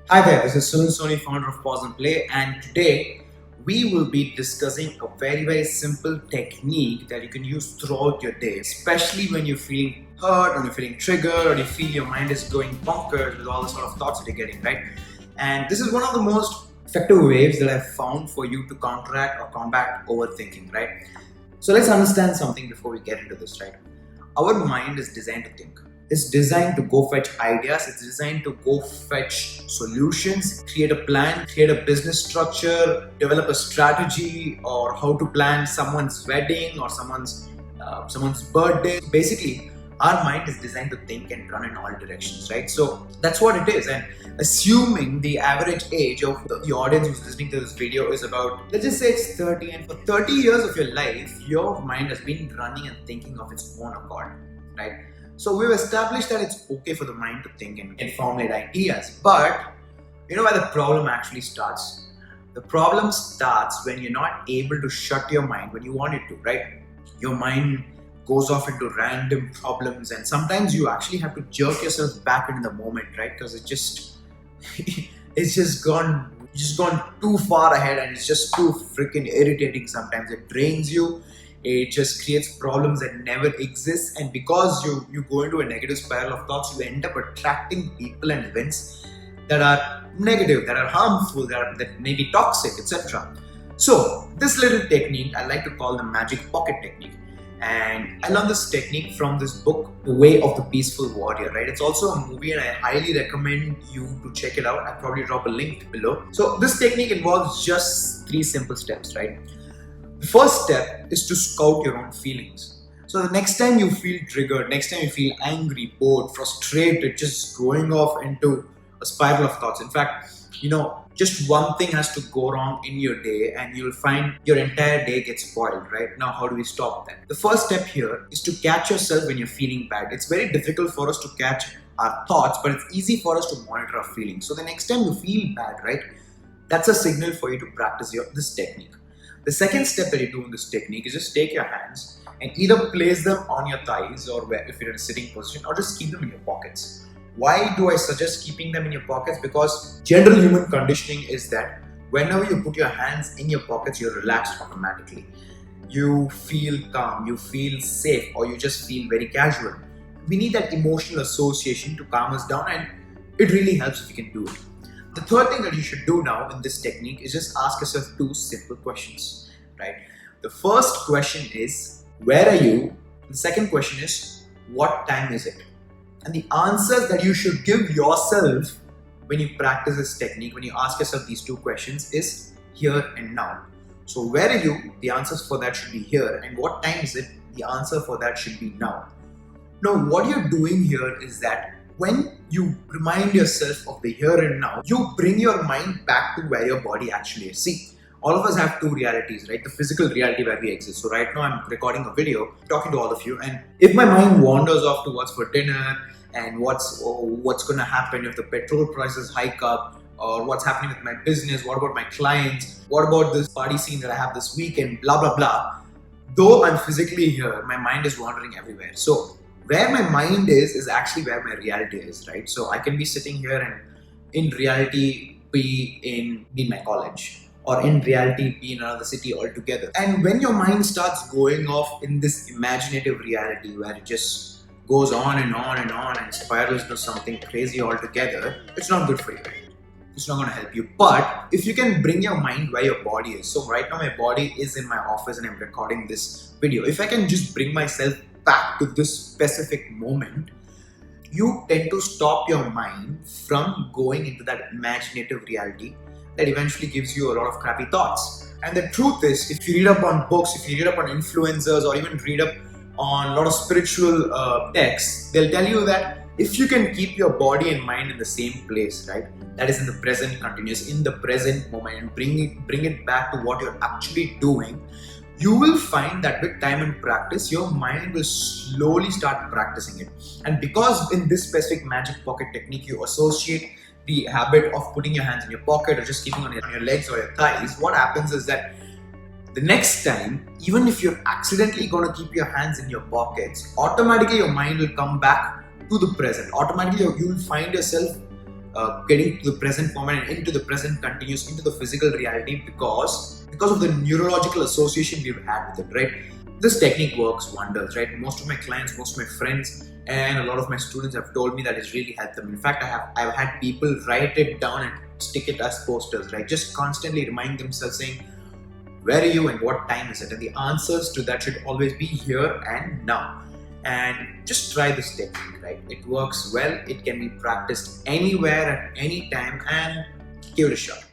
Hi there, this is Sunil Soni, founder of Pause and Play, and today we will be discussing a very simple technique that you can use throughout your day, especially when you're feeling hurt, or you're feeling triggered, or you feel your mind is going bonkers with all the sort of thoughts that you're getting, right? And this is one of the most effective ways that I've found for you to counteract or combat overthinking, right? So let's understand something before we get into this, right? Our mind is designed to think. It's designed to go fetch ideas. It's designed to go fetch solutions, create a plan, create a business structure, develop a strategy, or how to plan someone's wedding or someone's birthday. Basically, our mind is designed to think and run in all directions, right? So that's what it is. And assuming the average age of the audience who's listening to this video is about, let's just say it's 30, and for 30 years of your life, your mind has been running and thinking of its own accord, right? So we've established that it's okay for the mind to think and formulate ideas. But you know where the problem actually starts? The problem starts when you're not able to shut your mind when you want it to, right? Your mind goes off into random problems, and sometimes you actually have to jerk yourself back into the moment, right? Because it's just gone too far ahead, and it's just too freaking irritating. Sometimes it drains you. It just creates problems that never exist, and because you go into a negative spiral of thoughts, you end up attracting people and events that are negative, that are harmful, that may be toxic, etc. So this little technique I like to call the magic pocket technique, and I learned this technique from this book, The Way of the Peaceful Warrior, right? It's also a movie, and I highly recommend you to check it out. I'll probably drop a link below. So this technique involves just 3 simple steps, right? The first step is to scout your own feelings. So the next time you feel triggered, next time you feel angry, bored, frustrated, just going off into a spiral of thoughts. In fact, just one thing has to go wrong in your day and you'll find your entire day gets spoiled, right? Now, how do we stop that? The first step here is to catch yourself when you're feeling bad. It's very difficult for us to catch our thoughts, but it's easy for us to monitor our feelings. So the next time you feel bad, right, that's a signal for you to practice this technique. The second step that you do in this technique is just take your hands and either place them on your thighs, or if you're in a sitting position, or just keep them in your pockets. Why do I suggest keeping them in your pockets? Because general human conditioning is that whenever you put your hands in your pockets, you're relaxed automatically. You feel calm, you feel safe, or you just feel very casual. We need that emotional association to calm us down, and it really helps if you can do it. The third thing that you should do now in this technique is just ask yourself 2 simple questions, right? The first question is, where are you? The second question is, what time is it? And the answers that you should give yourself when you practice this technique, when you ask yourself these 2 questions, is here and now. So where are you? The answers for that should be here. And what time is it? The answer for that should be now. Now, what you're doing here is that when you remind yourself of the here and now, you bring your mind back to where your body actually is. See, all of us have 2 realities, right? The physical reality where we exist. So right now I'm recording a video, talking to all of you, and if my mind wanders off to what's for dinner and what's going to happen if the petrol prices hike up, or what's happening with my business, what about my clients, what about this party scene that I have this weekend, blah blah blah. Though I'm physically here, my mind is wandering everywhere. So where my mind is actually where my reality is, right? So I can be sitting here and in reality be in my college, or in reality be in another city altogether. And when your mind starts going off in this imaginative reality where it just goes on and on and on and spirals to something crazy altogether, it's not good for you, right? It's not going to help you. But if you can bring your mind where your body is, so right now my body is in my office and I'm recording this video. If I can just bring myself back to this specific moment, you tend to stop your mind from going into that imaginative reality that eventually gives you a lot of crappy thoughts. And the truth is, if you read up on books, if you read up on influencers, or even read up on a lot of spiritual texts, they'll tell you that if you can keep your body and mind in the same place, right, that is in the present continuous, in the present moment, and bring it back to what you're actually doing, you will find that with time and practice, your mind will slowly start practicing it. And because in this specific magic pocket technique, you associate the habit of putting your hands in your pocket or just keeping on your legs or your thighs, what happens is that the next time, even if you're accidentally going to keep your hands in your pockets, automatically your mind will come back to the present. Automatically you will find yourself getting to the present moment and into the present continuous into the physical reality because of the neurological association we've had with it, right? This technique works wonders, right? Most of my clients, most of my friends, and a lot of my students have told me that it's really helped them. In fact, I've had people write it down and stick it as posters, right? Just constantly remind themselves saying, where are you and what time is it? And the answers to that should always be here and now. And just try this technique, right? It works well, it can be practiced anywhere at any time, and give it a shot.